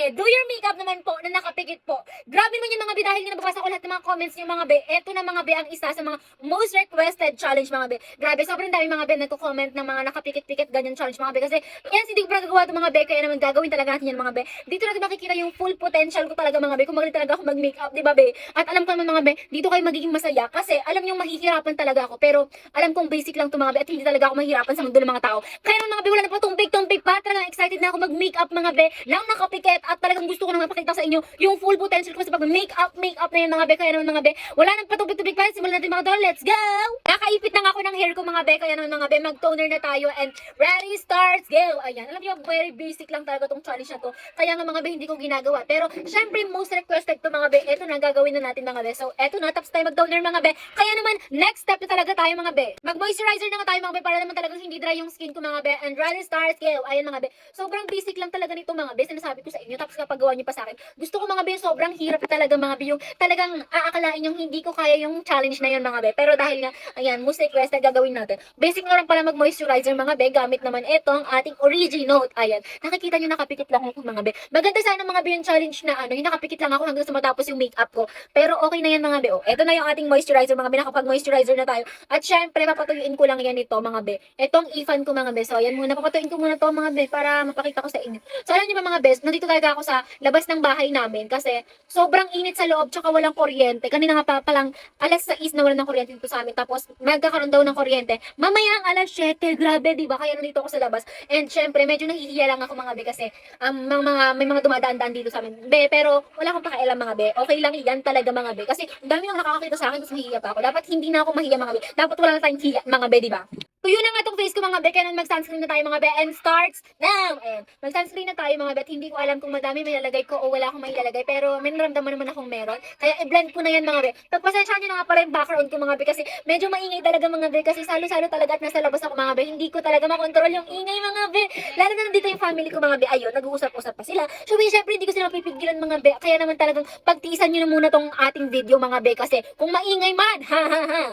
be, do your makeup naman po na nakapikit po. Grabe naman yung mga be, dahil nga nababasa ko lahat ng mga comments niyo mga be. Eto na mga be ang isa sa mga most requested challenge mga be. Grabe, sobrang dami mga be nagko-comment ng mga nakapikit-pikit ganyan challenge mga be. Kasi yan, hindi ko pa nagagawa ito mga be, kaya naman gagawin talaga natin yan mga be. Dito natin makikita yung full potential ko talaga mga be, kung magaling talaga ako mag-makeup, di ba be? At alam ko naman mga be, dito kayo magiging masaya kasi alam nyo mahihirapan talaga ako. Pero alam kong basic lang to mga be at hindi talaga ako mahirapan sa mundo ng mga tao. Kaya naman mga be, wala na po tumpik-tumpik pa. Talagang excited na ako mag-makeup mga be nang nakapikit at talagang gusto ko nang mapakita sa inyo yung full potential ko sa pag-makeup na yan mga be. Kaya naman mga be, wala nang patupik-tupik pa. Simulan natin mga tol, let's go! Nakaipit na nga ako ng hair ko mga be, kaya naman mga be, mag-toner na tayo and ready, starts, go! Ayan, alam niyo, very basic lang talaga tong challenge na to. Kaya nga mga be, hindi ko ginagawa. Pero syempre, most requested to mga be, eto na, gagawin na natin mga be. So, eto na, tapos tayo mag-toner mga be. Kaya naman, next step na talaga tayo mga be. Mag-moisturizer na nga tayo mga be, para naman talagang hindi dry yung skin ko mga be. And ready, start, go! Ayan mga be. Sobrang basic lang talaga nito mga be, sinasabi ko sa inyo. Tapos kapag gawa nyo pa sa akin, gusto ko mga be, sobrang hirap talaga mga be, yung talagang aakalain yung hindi ko kaya yung challenge na yun mga be. Pero dahil nga, ayan, most requested gagawin natin. Basic na lang pala mag-moisturizer mga be, gamit naman itong ating Originote. Ayan, nakikita nyo nakapikit lang ako mga be. Maganda sana mga be yung challenge na ano, yung nakapikit lang ako hanggang sa matapos yung makeup ko. Pero okay na yan mga be. Oh, eto na yung ating moisturizer mga be, nakapag-moisturizer na tayo. At syempre, papatuyuin ko lang yan ito mga be. Etong ifan ko mga be. So, ayan muna, papatuyuin ko muna to mga be para mapakita ko sa inyo. So, alam niyo ba mga be, nandito talaga ako sa labas ng bahay namin kasi sobrang init sa loob tsaka walang kuryente. Kanina nga pa palang alas 6 na wala ng kuryente dito sa amin. Tapos, magkakaroon daw ng kuryente. Mamaya ang alas 7, grabe, di ba? Kaya nandito ako sa labas. And syempre, medyo nahihiya lang ako mga be kasi may mga dumadaan-daan dito sa amin. Be, pero wala akong pakialam mga be. Okay lang yan talaga mga be. Kasi dami nang nakakakita sa akin tapos mahihiya pa ako. Dapat hindi na ako mahiya mga be. Dapat wala na tayong hiya mga be, di ba? Tuyo na nga tong face ko mga be, kaya mag-sunscreen na tayo mga be, and starts now! Ayan, mag-sunscreen na tayo mga be, at hindi ko alam kung madami may lalagay ko o wala akong may lalagay, pero may naramdaman naman akong meron, kaya i-blend ko na yan mga be. Pagpasensyahan nyo na nga pala yung background ko mga be, kasi medyo maingay talaga mga be, kasi salo-salo talaga at nasa labas ako mga be, hindi ko talaga makontrol yung ingay mga be, lalo na nandito yung family ko mga be, ayun, nag-uusap-usap pa sila, so syempre hindi ko sila pipigilan mga be, kaya naman talagang pagtiisan nyo na muna tong ating video mga be, kasi kung maingay man, ha ha ha.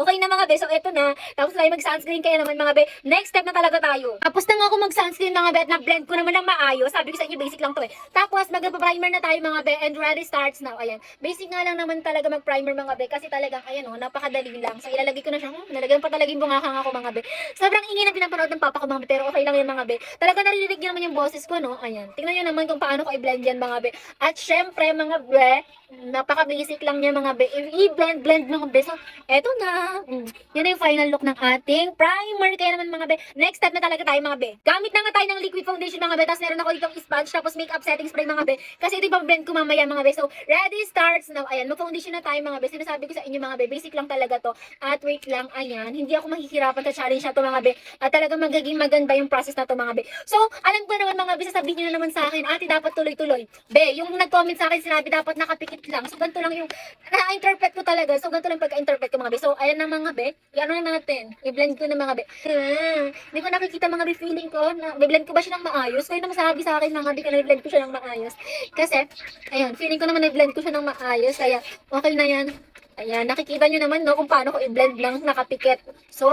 Okay na mga be, so eto na. Tapos tayo mag-sunscreen kaya naman mga be. Next step na talaga tayo. Tapos na nga ako mag-sunscreen mga be at na-blend ko naman ng maayos. Sabi ko sa inyo, basic lang to eh. Tapos mag-primer na tayo mga be and ready starts now. Ayan. Basic nga lang naman talaga mag-primer mga be kasi talagang ayan oh, napakadali lang. So ilalagay ko na siya. Nalagyan pa talaga yung bungakang ako mga be. Sobrang ingay na pinapanood ng papa ko mga be, pero okay lang yan mga be. Talaga naririnig niyo naman yung boses ko no. Ayan. Tingnan niyo naman kung paano ko i-blend yan mga be. At syempre mga be, napaka-basic lang niya mga be. I-blend mga be. So eto na. Yan na yung final look ng ating primer. Kaya naman mga be, next step na talaga tayo mga be. Gamit na nga tayo ng liquid foundation mga be. Tapos meron ako ditong sponge. Tapos makeup setting spray mga be. Kasi ito yung blend ko mamaya mga be. So, ready, starts now. Ayan, mag-foundation na tayo mga be. Sinasabi ko sa inyo mga be, basic lang talaga to. At wait lang, ayan. Hindi ako mahihirapan sa challenge na to mga be. At talagang magiging maganda yung process na to mga be. So, alam ko naman mga be, sasabihin nyo na naman sa akin, ate dapat tuloy-tuloy. Be, yung nag-comment sa akin, sinabi dapat nakapikit lang. So, ganito lang yung na-interpret ko talaga. So, ganito lang pagka-interpret ko mga be. So, ayan na mga be. Ano na natin? I-blend ko na mga be. Hindi ko nakikita mga be, feeling ko. I-blend ko ba siya ng maayos? Kayo naman sabi sa akin mga be, ka na-blend ko siya ng maayos. Kasi, ayun, feeling ko naman na-blend ko siya ng maayos. Kaya, okay na yan. Ayan, nakikita nyo naman no, kung paano ko i-blend ng nakapikit. So,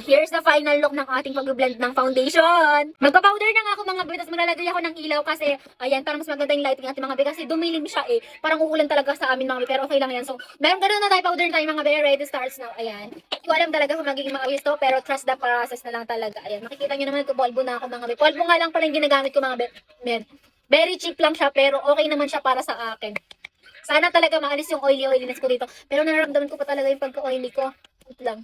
here's the final look ng ating pag-blend ng foundation. Magpa-powder na nga ako mga be, tapos maglalagay ako ng ilaw kasi, ayan, para mas maganda yung lighting natin mga be, kasi dumilim siya eh. Parang uulan talaga sa amin mga be, pero okay lang yan. So, meron ganun na tayo, powder na tayo mga be, ready starts now. Ayan. Hindi ko alam talaga kung magiging maayos to, pero trust the process na lang talaga. Ayan, makikita nyo naman, nagpo-polvo na ako mga be. Polvo nga lang pala yung ginagamit ko mga be. Men. Very cheap lang siya, pero okay naman siya para sa akin. Sana talaga maalis yung oiliness ko dito. Pero nararamdaman ko pa talaga yung pagka-oily ko. Wait lang.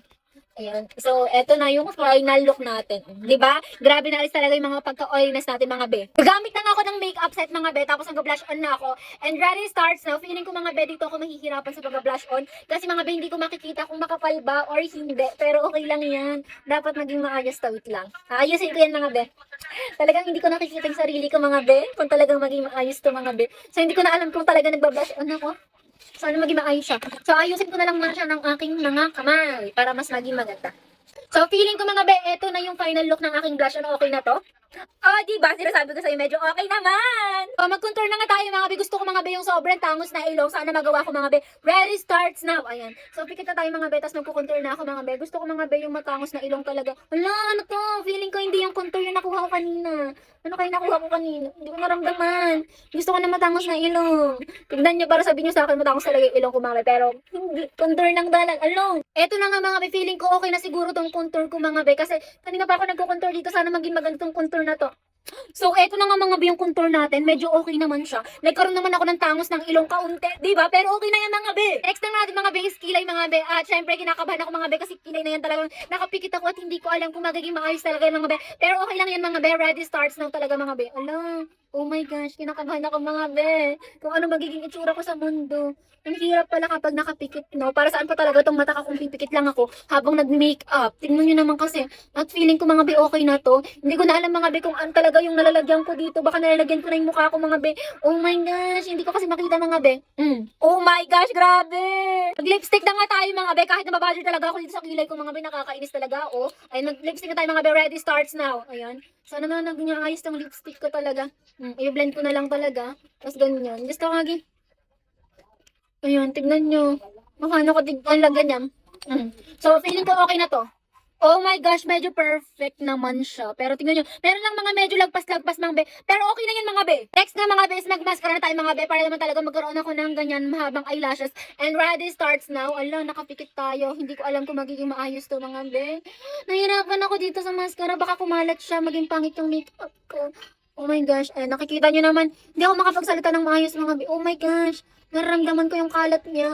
Ayan. So, eto na yung final look natin. Di ba? Grabe na alis talaga yung mga pagka-oiliness natin mga be. Gamit na nga ako ng makeup set mga be, tapos nag-blush on na ako. And ready starts now. Feeling ko mga be, dito ako mahihirapan sa pag-blush on. Kasi mga be, hindi ko makikita kung makapal ba or hindi. Pero okay lang yan. Dapat maging maayos to. Wait lang. Ayusin ko yan mga be. Talagang hindi ko nakikita yung sarili ko mga be. Kung talagang maging maayos to mga be. So, hindi ko na alam kung talaga nag-blush on ako. Sana maging maayos siya. So, ayusin ko na lang muna siya ng aking mga kamay para mas maging maganda. So, feeling ko mga be, eto na yung final look ng aking blush. Ano, okay na to? Oh, diba? Sinasabi ko sa'yo, medyo okay naman. Mag-contour na nga tayo mga be. Gusto ko mga be yung sobrang tangos na ilong. Sana magawa ko mga be. Ready starts now. Ayan. So, pikit na tayo mga be. Tapos magko-contour na ako mga be. Gusto ko mga be yung matangos na ilong talaga. Wala, ano to? Feeling ko hindi yung contour yung nakuha ko kanina. Ano kayo nakuha ko kanina? Hindi ko naramdaman. Gusto ko na matangos na ilong. Tignan nyo, para sabihin nyo sa akin matangos talaga yung ilong ko mga be. Pero, hindi. Contour ng dalag. Along. Eto na nga mga be. Feeling ko okay na siguro tong contour ko mga be. Kasi kanina pa ako nagko-contour dito. Sana maging maganda tong contour na to. So, eto na nga mga be yung contour natin. Medyo okay naman siya. Nagkaroon naman ako ng tangos ng ilong kaunti. Diba? Pero okay na yan mga be. Next na natin mga be is kilay mga be. At syempre, kinakabahan ako mga be kasi kilay na yan talagang nakapikit ako at hindi ko alam kung magiging maayos talaga yan mga be. Pero okay lang yan mga be. Ready starts now talaga mga be. Alam. Oh my gosh, kinakabahan ako mga be. Kung ano magiging itsura ko sa mundo. Ang hirap pala kapag nakapikit, no? Para saan pa talaga itong mata ka kung pipikit lang ako habang nag-makeup. Tingnan nyo naman kasi. At feeling ko mga be, okay na to. Hindi ko na alam mga be kung ano talaga yung nalalagyan ko dito. Baka nalalagyan ko na yung mukha ko mga be. Oh my gosh, hindi ko kasi makita mga be. Oh my gosh, grabe! Mag-lipstick na nga tayo mga be. Kahit nababudget talaga ako dito sa kilay ko mga be. Nakakainis talaga ako. Ay, mag-lipstick na tayo mga be. Ready starts now. Ayan. Sana na nag-ayos tong lipstick ko talaga. I-blend ko na lang talaga. Tapos ganyan. Gusto ko lagi. Ayun, tignan nyo. Makano ko tignan lang ganyan. So, feeling ko okay na to. Oh my gosh, medyo perfect naman siya. Pero tingnan nyo, meron lang mga medyo lagpas-lagpas mga be. Pero okay na yan mga be. Next na mga be is mag-mascara na tayo mga be para naman talaga magkaroon ako ng ganyan mahabang eyelashes. And ready starts now. Ala, nakapikit tayo. Hindi ko alam kung magiging maayos to mga be. Nahirapan ako dito sa mascara. Baka kumalat siya, maging pangit yung makeup ko. Oh my gosh, nakikita nyo naman, hindi ako makapagsalita ng maayos mga be. Oh my gosh. Nararamdaman ko yung kalat niya.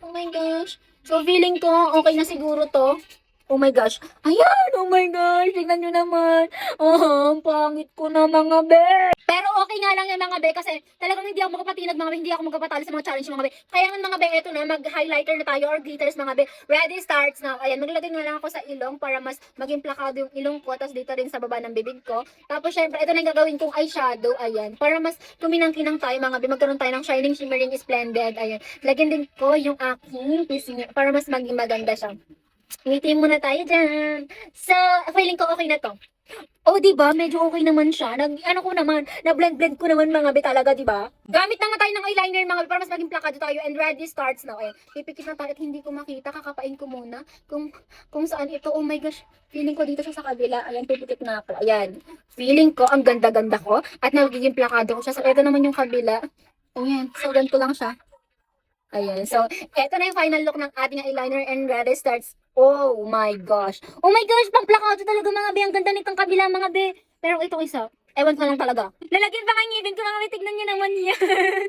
Oh my gosh. So, feeling ko, okay na siguro to. Oh my gosh. Ayan! Oh my gosh! Tignan nyo naman. Oh, ang pangit ko na mga be. Pero okay nga lang yan mga be kasi talagang hindi ako magpapatinag mga be. Hindi ako magpapatalo sa mga challenge mga be. Kaya nga mga be, eto na. Mag-highlighter na tayo or glitters mga be. Ready starts now. Ayan, maglagay na lang ako sa ilong para mas maging plakado yung ilong ko. Tapos dito rin sa baba ng bibig ko. Tapos syempre, ito na yung gagawin kong eyeshadow. Ayan. Para mas kuminang-kinang tayo mga be. Magkaroon tayo ng shining, shimmering, splendid. Ayan. Lagyan din ko yung aking pisngi para mas maging maganda siya. Ngiti muna tayo dyan. So, feeling ko okay na to. Oh, diba? Medyo okay naman siya. Ano ko naman, na-blend-blend ko naman mga be talaga, diba? Gamit na nga tayo ng eyeliner mga be para mas maging plakado tayo and ready starts now. Eh, pipikit na tayo at hindi ko makita. Kakapain ko muna kung saan ito. Oh my gosh. Feeling ko dito siya sa kabila. Ayan, pipikit na ako. Ayan. Feeling ko, ang ganda-ganda ko at nagiging plakado ko siya. So, ito naman yung kabila. Ayan. So, ganito lang siya. Ayan. So, eto na yung final look ng ating eyeliner and ready starts. Oh my gosh. Oh my gosh, pang plakado talaga mga be. Ang ganda nitong kabila mga be. Pero itong isa, ewan ko lang talaga. Lalagyan pa nga ngipin ko mga be. Tignan nyo naman yan.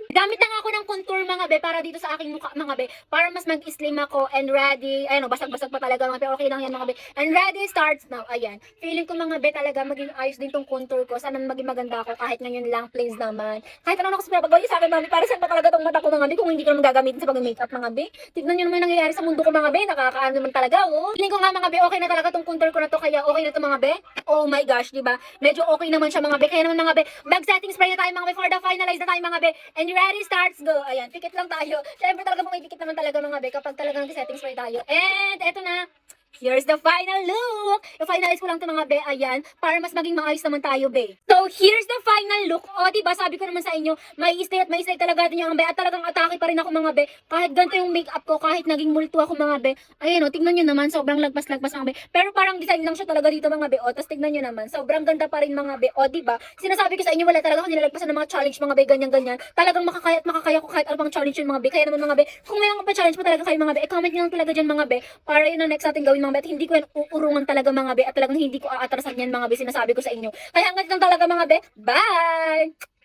Gamit na nga ako ng contour mga be para dito sa aking mukha mga be. Para mas mag-slim ako and ready. Ayun, basag-basag pa talaga mga be. Okay lang yan mga be. And ready starts now. Ayan. Feeling ko mga be talaga maging ayos din tong contour ko. Sana maging maganda ako kahit ngayon lang. Please naman. Kahit ano na kasi pinapagawa sa akin mga be. Para saan pa talaga tong mata ko mga be. Kung hindi ko naman gagamitin sa pag-makeup mga be. Tignan nyo naman yung nangyayari sa mundo ko mga be. Nakakaano naman talaga oh. Feeling ko nga mga be. Okay na talaga tong contour ko na to. Kaya okay na to mga be. Oh my gosh, diba? Medyo okay naman siya mga be. Kaya naman mga be. Mag-setting spray na tayo mga be. For the finalize na tayo mga be. And ready starts go. Ayan. Pikit lang tayo. Siyempre talaga pumipikit naman talaga mga be. Kapag talaga nag-setting spray tayo. And eto na. Here's the final look! I-finalize ko lang ito mga be, ayan, para mas maging maayos naman tayo, be. So, here's the final look. O, diba, sabi ko naman sa inyo, may stay at may stay talaga din yung be. At talagang atake pa rin ako mga be. Kahit ganito yung makeup ko, kahit naging multo ako mga be. Ayan o, tignan nyo naman, sobrang lagpas-lagpas mga be. Pero parang design lang siya talaga dito mga be. O, tapos tignan nyo naman, sobrang ganda pa rin mga be. O, diba, sinasabi ko sa inyo, wala talaga ako nilalagpasan ng mga challenge mga be, ganyan-ganyan. Talagang makakaya ko kahit anong challenge yun mga be. Kaya naman mga be, kung may mga pa-challenge pa talaga kayo mga be, comment nyo lang talaga dyan mga be. Para yun ang next natin gawin mga be. At hindi ko yan uurungan talaga mga be. At talagang hindi ko aatrasan yan mga be. Sinasabi ko sa inyo. Kaya hanggang dito lang talaga mga be. Bye!